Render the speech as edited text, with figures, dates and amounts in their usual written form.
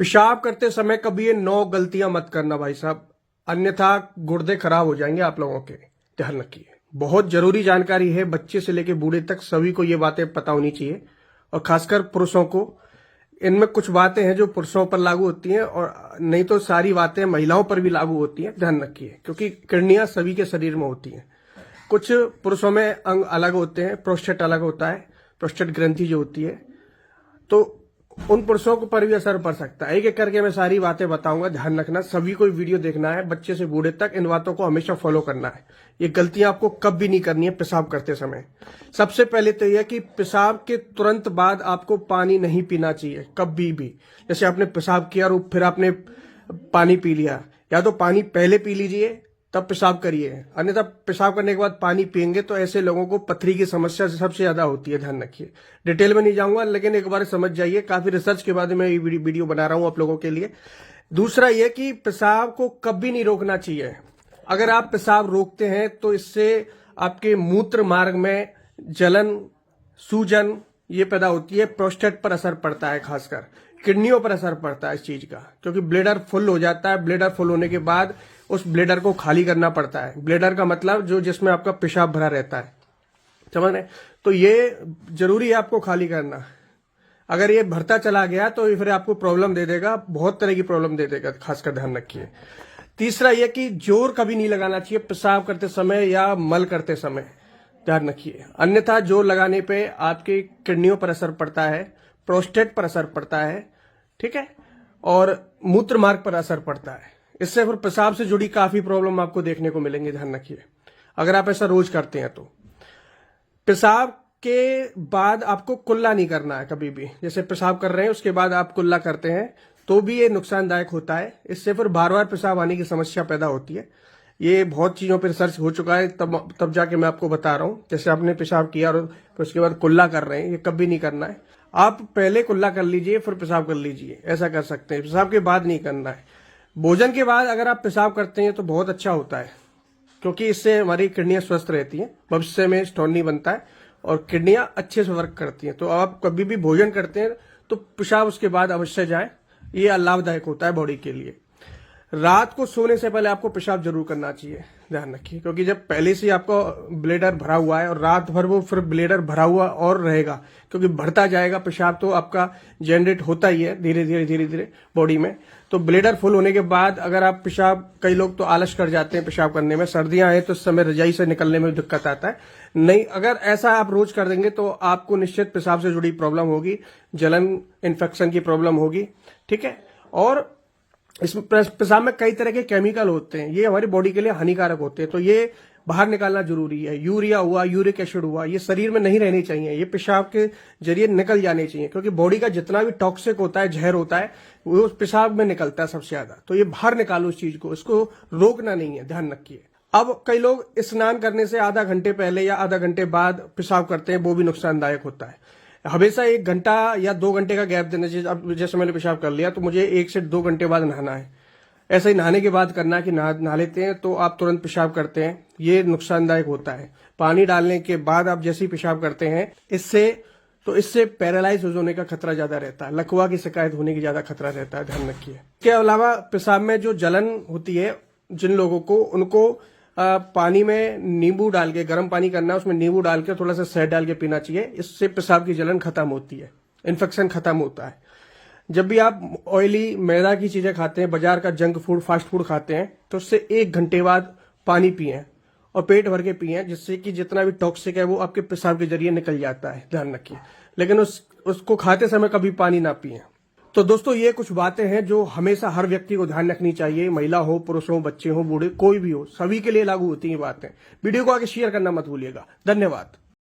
पेशाब करते समय कभी ये 9 गलतियां मत करना भाई साहब, अन्यथा गुर्दे खराब हो जाएंगे आप लोगों के। ध्यान रखिए, बहुत जरूरी जानकारी है, बच्चे से लेकर बूढ़े तक सभी को ये बातें पता होनी चाहिए, और खासकर पुरुषों को। इनमें कुछ बातें हैं जो पुरुषों पर लागू होती हैं, और नहीं तो सारी बातें महिलाओं पर भी लागू होती हैं। ध्यान रखिए, क्योंकि किडनियां सभी के शरीर में होती हैं। कुछ पुरुषों में अंग अलग होते हैं, प्रोस्टेट अलग होता है, प्रोस्टेट ग्रंथि जो होती है, तो उन पुरुषों को पर भी असर पड़ सकता है। एक एक करके मैं सारी बातें बताऊंगा, ध्यान रखना। सभी को वीडियो देखना है, बच्चे से बूढ़े तक इन बातों को हमेशा फॉलो करना है। ये गलतियां आपको कभी नहीं करनी है पेशाब करते समय। सबसे पहले तो यह कि पेशाब के तुरंत बाद आपको पानी नहीं पीना चाहिए कभी भी। जैसे आपने पेशाब किया और फिर आपने पानी पी लिया, या तो पानी पहले पी लीजिए तब पेशाब करिए, अन्यथा पेशाब करने के बाद पानी पिएंगे तो ऐसे लोगों को पथरी की समस्या से सबसे ज्यादा होती है। ध्यान रखिए, डिटेल में नहीं जाऊंगा, लेकिन एक बार समझ जाइए। काफी रिसर्च के बाद मैं ये वीडियो बना रहा हूं आप लोगों के लिए। दूसरा यह कि पेशाब को कभी नहीं रोकना चाहिए। अगर आप पेशाब रोकते हैं तो इससे आपके मूत्र मार्ग में जलन, सूजन ये पैदा होती है। प्रोस्टेट पर असर पड़ता है, खासकर किडनियों पर असर पड़ता है इस चीज का, क्योंकि ब्लेडर फुल हो जाता है। ब्लेडर फुल होने के बाद उस ब्लेडर को खाली करना पड़ता है। ब्लेडर का मतलब जो जिसमें आपका पेशाब भरा रहता है, समझ रहे? तो ये जरूरी है आपको खाली करना। अगर ये भरता चला गया तो ये फिर आपको प्रॉब्लम दे देगा, बहुत तरह की प्रॉब्लम दे देगा, खासकर ध्यान रखिए। तीसरा यह कि जोर कभी नहीं लगाना चाहिए पेशाब करते समय या मल करते समय, ध्यान रखिए। अन्यथा जोर लगाने पे आपके किडनियों पर असर पड़ता है, प्रोस्टेट पर असर पड़ता है, ठीक है, और मूत्र मार्ग पर असर पड़ता है। इससे फिर पेशाब से जुड़ी काफी प्रॉब्लम आपको देखने को मिलेंगे। ध्यान रखिए, अगर आप ऐसा रोज करते हैं तो। पेशाब के बाद आपको कुल्ला नहीं करना है कभी भी। जैसे पेशाब कर रहे हैं उसके बाद आप कुल्ला करते हैं तो भी ये नुकसानदायक होता है। इससे फिर बार बार पेशाब आने की समस्या पैदा होती है। ये बहुत चीजों पर रिसर्च हो चुका है, तब जाके मैं आपको बता रहा हूं। जैसे आपने पेशाब किया और उसके बाद कुल्ला कर रहे हैं, ये कभी नहीं करना है। आप पहले कुल्ला कर लीजिए फिर पेशाब कर लीजिए, ऐसा कर सकते हैं। पेशाब के बाद नहीं करना है। भोजन के बाद अगर आप पेशाब करते हैं तो बहुत अच्छा होता है, क्योंकि इससे हमारी किडनियां स्वस्थ रहती हैं, भविष्य में स्टोन नहीं बनता है और किडनियां अच्छे से वर्क करती हैं। तो आप कभी भी भोजन करते हैं तो पेशाब उसके बाद अवश्य जाए, ये लाभदायक होता है बॉडी के लिए। रात को सोने से पहले आपको पेशाब जरूर करना चाहिए, ध्यान रखिए, क्योंकि जब पहले से आपको ब्लेडर भरा हुआ है और रात भर वो फिर ब्लेडर भरा हुआ और रहेगा, क्योंकि बढ़ता जाएगा पेशाब, तो आपका जनरेट होता ही है धीरे धीरे बॉडी में। तो ब्लेडर फुल होने के बाद अगर आप पेशाब, कई लोग तो आलस कर जाते हैं पेशाब करने में, सर्दियां हैं तो उस समय रजाई से निकलने में दिक्कत आता है। नहीं, अगर ऐसा आप रोज कर देंगे तो आपको निश्चित पेशाब से जुड़ी प्रॉब्लम होगी, जलन, इन्फेक्शन की प्रॉब्लम होगी, ठीक है। और इसमें पेशाब में कई तरह के केमिकल होते हैं, ये हमारी बॉडी के लिए हानिकारक होते हैं, तो ये बाहर निकालना जरूरी है। यूरिया हुआ, यूरिक एसिड हुआ, ये शरीर में नहीं रहनी चाहिए, ये पेशाब के जरिए निकल जाने चाहिए, क्योंकि बॉडी का जितना भी टॉक्सिक होता है, जहर होता है, वो पेशाब में निकलता है सबसे ज्यादा। तो ये बाहर निकालो इस चीज को, इसको रोकना नहीं है, ध्यान रखिए। अब कई लोग स्नान करने से आधा घंटे पहले या आधा घंटे बाद पेशाब करते हैं, वो भी नुकसानदायक होता है। हमेशा 1 घंटा या 2 घंटे का गैप देना चाहिए। अब जैसे मैंने पेशाब कर लिया तो मुझे 1 से 2 घंटे बाद नहाना है, ऐसा ही नहाने के बाद करना है कि नहा लेते हैं तो आप तुरंत पेशाब करते हैं, ये नुकसानदायक होता है। पानी डालने के बाद आप जैसे ही पेशाब करते हैं, इससे पैरालाइज होने का खतरा ज्यादा रहता है, लकवा की शिकायत होने की ज्यादा खतरा रहता है, ध्यान रखिए। इसके अलावा पेशाब में जो जलन होती है, जिन लोगों को, उनको पानी में नींबू डाल के, गर्म पानी करना है, उसमें नींबू डाल के थोड़ा सा शहद डाल के पीना चाहिए। इससे पेशाब की जलन खत्म होती है, इन्फेक्शन खत्म होता है। जब भी आप ऑयली, मैदा की चीजें खाते हैं, बाजार का जंक फूड, फास्ट फूड खाते हैं, तो उससे 1 घंटे बाद पानी पिए और पेट भर के पिए, जिससे कि जितना भी टॉक्सिक है वो आपके पेशाब के जरिए निकल जाता है, ध्यान रखिए। लेकिन उसको खाते समय कभी पानी ना पिए। तो दोस्तों, ये कुछ बातें हैं जो हमेशा हर व्यक्ति को ध्यान रखनी चाहिए, महिला हो, पुरुष हो, बच्चे हो, बूढ़े, कोई भी हो, सभी के लिए लागू होती है बातें। वीडियो को आगे शेयर करना मत भूलिएगा। धन्यवाद।